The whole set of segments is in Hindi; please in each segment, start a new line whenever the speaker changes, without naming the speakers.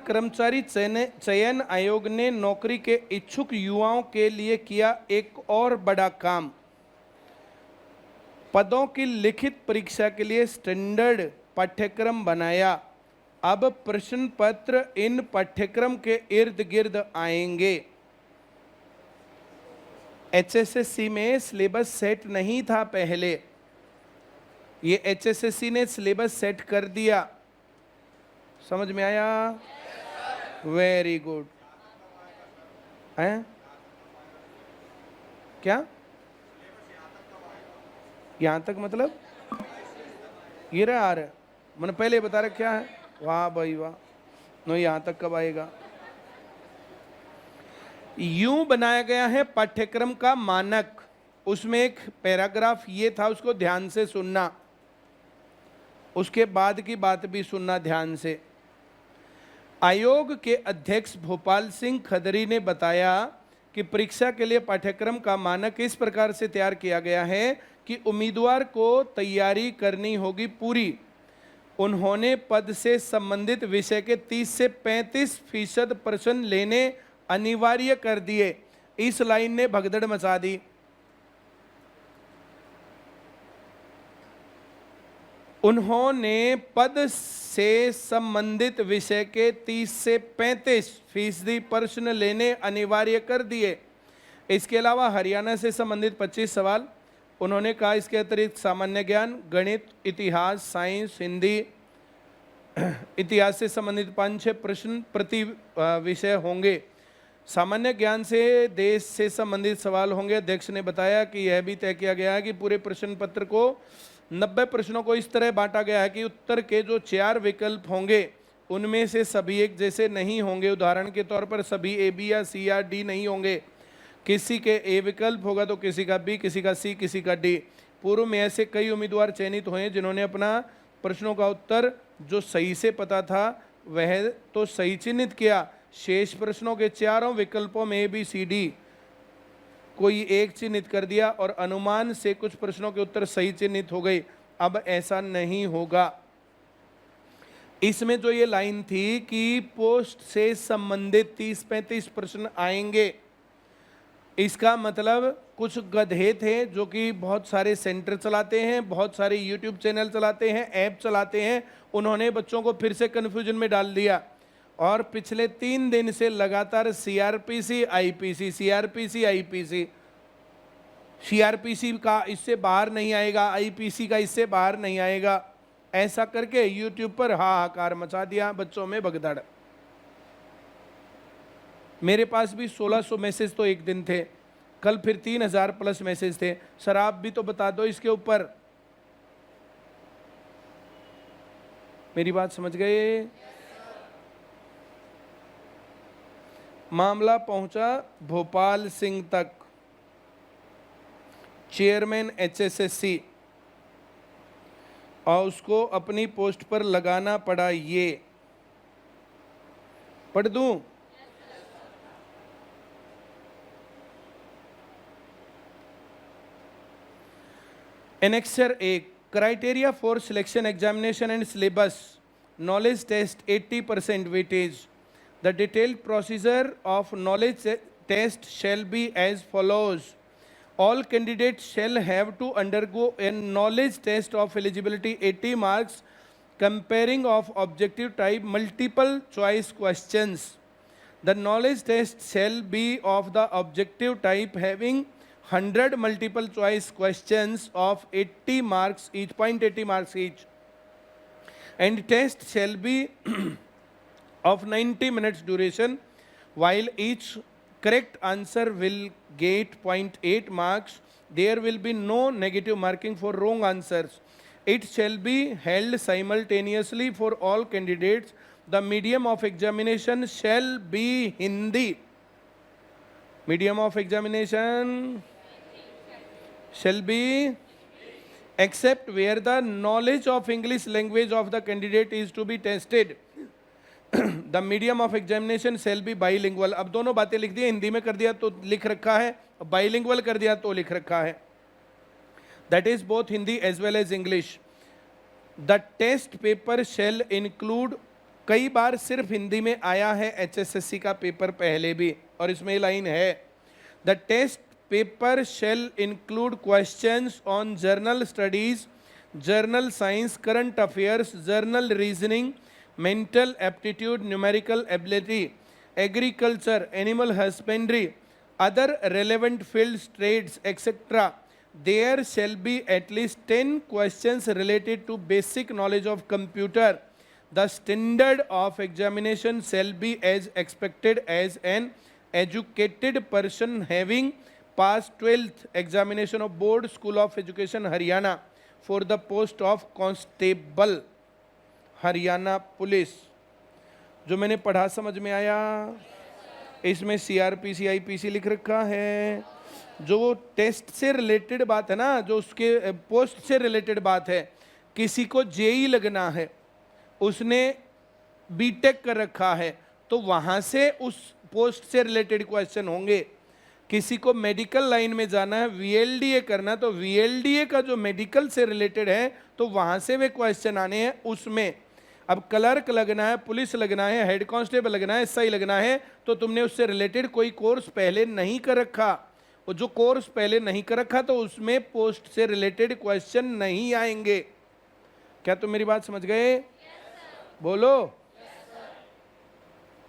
कर्मचारी चयन आयोग ने नौकरी के इच्छुक युवाओं के लिए किया एक और बड़ा काम। पदों की लिखित परीक्षा के लिए स्टैंडर्ड पाठ्यक्रम बनाया। अब प्रश्न पत्र इन पाठ्यक्रम के इर्द गिर्द आएंगे। एचएसएससी में सिलेबस सेट नहीं था पहले, ये एचएसएससी ने सिलेबस सेट कर दिया। समझ में आया? Very good. हैं क्या? यहां तक मतलब ये रहा आ रहा, मैंने पहले बता रहा क्या है। वाह भाई वाह। नो, यहां तक कब आएगा? यूं बनाया गया है पाठ्यक्रम का मानक। उसमें एक पैराग्राफ ये था, उसको ध्यान से सुनना, उसके बाद की बात भी सुनना ध्यान से। आयोग के अध्यक्ष भोपाल सिंह खदरी ने बताया कि परीक्षा के लिए पाठ्यक्रम का मानक इस प्रकार से तैयार किया गया है कि उम्मीदवार को तैयारी करनी होगी पूरी। उन्होंने पद से संबंधित विषय के 30 से 35% प्रश्न लेने अनिवार्य कर दिए। इस लाइन ने भगदड़ मचा दी। उन्होंने पद से संबंधित विषय के 30 से 35% प्रश्न लेने अनिवार्य कर दिए। इसके अलावा हरियाणा से संबंधित 25 सवाल उन्होंने कहा। इसके अतिरिक्त सामान्य ज्ञान, गणित, इतिहास, साइंस, हिंदी, इतिहास से संबंधित 5-6 प्रश्न प्रति विषय होंगे। सामान्य ज्ञान से देश से संबंधित सवाल होंगे। अध्यक्ष ने बताया कि यह भी तय किया गया है कि पूरे प्रश्न पत्र को 90 प्रश्नों को इस तरह बांटा गया है कि उत्तर के जो 4 विकल्प होंगे उनमें से सभी एक जैसे नहीं होंगे। उदाहरण के तौर पर सभी ए, बी या सी या डी नहीं होंगे। किसी के ए विकल्प होगा तो किसी का बी, किसी का सी, किसी का डी। पूर्व में ऐसे कई उम्मीदवार चयनित हुए जिन्होंने अपना प्रश्नों का उत्तर जो सही से पता था वह तो सही चिन्हित किया। शेष प्रश्नों के 4 विकल्पों में ए, बी, सी, डी कोई एक चिन्हित कर दिया और अनुमान से कुछ प्रश्नों के उत्तर सही चिन्हित हो गए। अब ऐसा नहीं होगा। इसमें जो ये लाइन थी कि पोस्ट से संबंधित 30-35 प्रश्न आएंगे, इसका मतलब कुछ गधे थे जो कि बहुत सारे सेंटर चलाते हैं, बहुत सारे यूट्यूब चैनल चलाते हैं, ऐप चलाते हैं। उन्होंने बच्चों को फिर से कन्फ्यूजन में डाल दिया और पिछले 3 दिन से लगातार CrPC, IPC, CrPC, IPC, CrPC का इससे बाहर नहीं आएगा, आईपीसी का इससे बाहर नहीं आएगा, ऐसा करके यूट्यूब पर हाहाकार मचा दिया, बच्चों में भगदड़। मेरे पास भी 1600 मैसेज तो एक दिन थे, कल फिर 3000 प्लस मैसेज थे। सर आप भी तो बता दो इसके ऊपर। मेरी बात समझ गए? मामला पहुंचा भोपाल सिंह तक, चेयरमैन एचएसएससी, और उसको अपनी पोस्ट पर लगाना पड़ा। ये पढ़ दूं? Annexure 1, criteria for selection examination and syllabus, knowledge test 80% weightage. The detailed procedure of knowledge test shall be as follows. All candidates shall have to undergo a knowledge test of eligibility 80 marks comparing of objective type multiple choice questions. The knowledge test shall be of the objective type having 100 multiple choice questions of 80 marks each, 0.80 marks each, and test shall be of 90 minutes duration. While each correct answer will get 0.8 marks, there will be no negative marking for wrong answers. It shall be held simultaneously for all candidates. The medium of examination shall be Hindi. Medium of examination shall be, except where the knowledge of English language of the candidate is to be tested. The medium of examination shall be bilingual. अब दोनों बातें लिख दी, हिंदी में कर दिया तो लिख रखा है, bilingual कर दिया तो लिख रखा है. That is both Hindi as well as English. The test paper shall include कई बार सिर्फ हिंदी में आया है HSSC का पेपर पहले भी, और इसमें ये लाइन है, the test paper shall include questions on general studies, general science, current affairs, general reasoning, mental aptitude, numerical ability, agriculture, animal husbandry, other relevant fields, trades, etc. There shall be at least 10 questions related to basic knowledge of computer. The standard of examination shall be as expected as an educated person having passed 12th examination of Board School of Education Haryana for the post of constable, Haryana police. जो मैंने पढ़ा समझ में आया? इसमें CRPC IPC लिख रखा है। जो टेस्ट से रिलेटेड बात है ना, जो उसके पोस्ट से रिलेटेड बात है, किसी को JEE लगना है, उसने BTech कर रखा है, तो वहां से उस पोस्ट से रिलेटेड क्वेश्चन होंगे। किसी को मेडिकल लाइन में जाना है, VLDA करना, तो VLDA का जो मेडिकल से रिलेटेड है, तो वहां से वे क्वेश्चन आने हैं उसमें। अब क्लर्क लगना है, पुलिस लगना है, हेड कांस्टेबल लगना है, SI लगना है, तो तुमने उससे रिलेटेड कोई कोर्स पहले नहीं कर रखा, और जो कोर्स पहले नहीं कर रखा तो उसमें पोस्ट से रिलेटेड क्वेश्चन नहीं आएंगे। क्या तुम मेरी बात समझ गए? बोलो।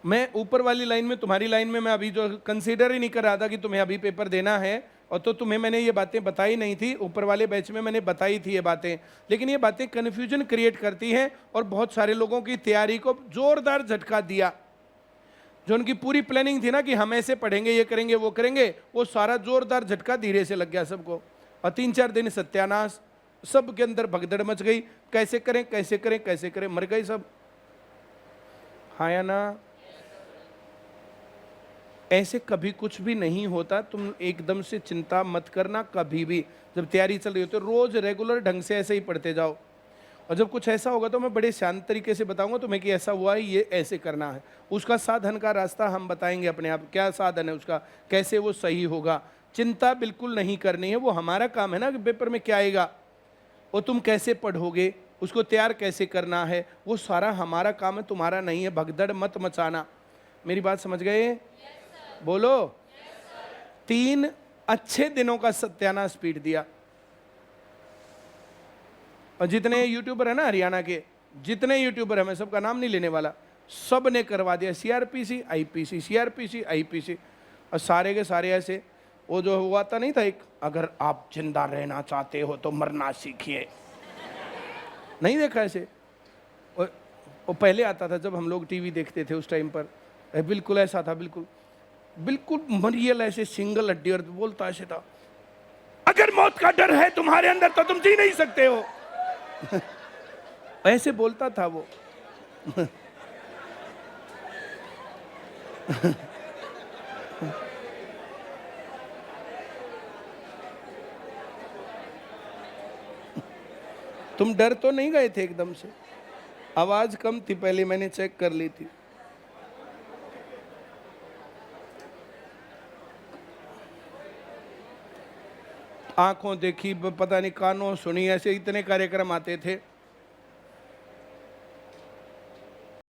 मैं ऊपर वाली लाइन में, तुम्हारी लाइन में मैं अभी जो कंसीडर ही नहीं कर रहा था कि तुम्हें अभी पेपर देना है, और तो तुम्हें मैंने ये बातें बताई नहीं थी, ऊपर वाले बैच में मैंने बताई थी ये बातें, लेकिन ये बातें कन्फ्यूजन क्रिएट करती हैं और बहुत सारे लोगों की तैयारी को जोरदार झटका दिया। जो उनकी पूरी प्लानिंग थी ना कि हम ऐसे पढ़ेंगे, ये करेंगे, वो करेंगे, वो सारा जोरदार झटका धीरे से लग गया सबको, और 3-4 दिन सत्यानाश, सब के अंदर भगदड़ मच गई। कैसे करें, कैसे करें, कैसे करें, मर गए सब। हाँ या ना? ऐसे कभी कुछ भी नहीं होता, तुम एकदम से चिंता मत करना कभी भी। जब तैयारी चल रही हो तो रोज रेगुलर ढंग से ऐसे ही पढ़ते जाओ, और जब कुछ ऐसा होगा तो मैं बड़े शांत तरीके से बताऊंगा तुम्हें कि ऐसा हुआ है, ये ऐसे करना है। उसका साधन का रास्ता हम बताएंगे अपने आप, क्या साधन है उसका, कैसे वो सही होगा। चिंता बिल्कुल नहीं करनी है, वो हमारा काम है ना कि पेपर में क्या आएगा, वो तुम कैसे पढ़ोगे, उसको तैयार कैसे करना है, वो सारा हमारा काम है, तुम्हारा नहीं है। भगदड़ मत मचाना। मेरी बात समझ गए? बोलो। 3 अच्छे दिनों का सत्यानाश पीट दिया। और जितने यूट्यूबर है ना हरियाणा के, जितने यूट्यूबर है, मैं सबका नाम नहीं लेने वाला, सब ने करवा दिया CRPC IPC, CRPC IPC, और सारे के सारे ऐसे। वो जो हुआ था नहीं था एक, अगर आप जिंदा रहना चाहते हो तो मरना सीखिए, नहीं देखा ऐसे? वो पहले आता था जब हम लोग टीवी देखते थे उस टाइम पर, बिल्कुल ऐसा था, बिल्कुल बिल्कुल मरियल, ऐसे सिंगल हड्डी, और बोलता ऐसे था, अगर मौत का डर है तुम्हारे अंदर तो तुम जी नहीं सकते हो। ऐसे बोलता था वो। तुम डर तो नहीं गए थे एकदम से? आवाज कम थी पहले, मैंने चेक कर ली थी। आंखों देखी, पता नहीं कानों सुनी, ऐसे इतने कार्यक्रम आते थे।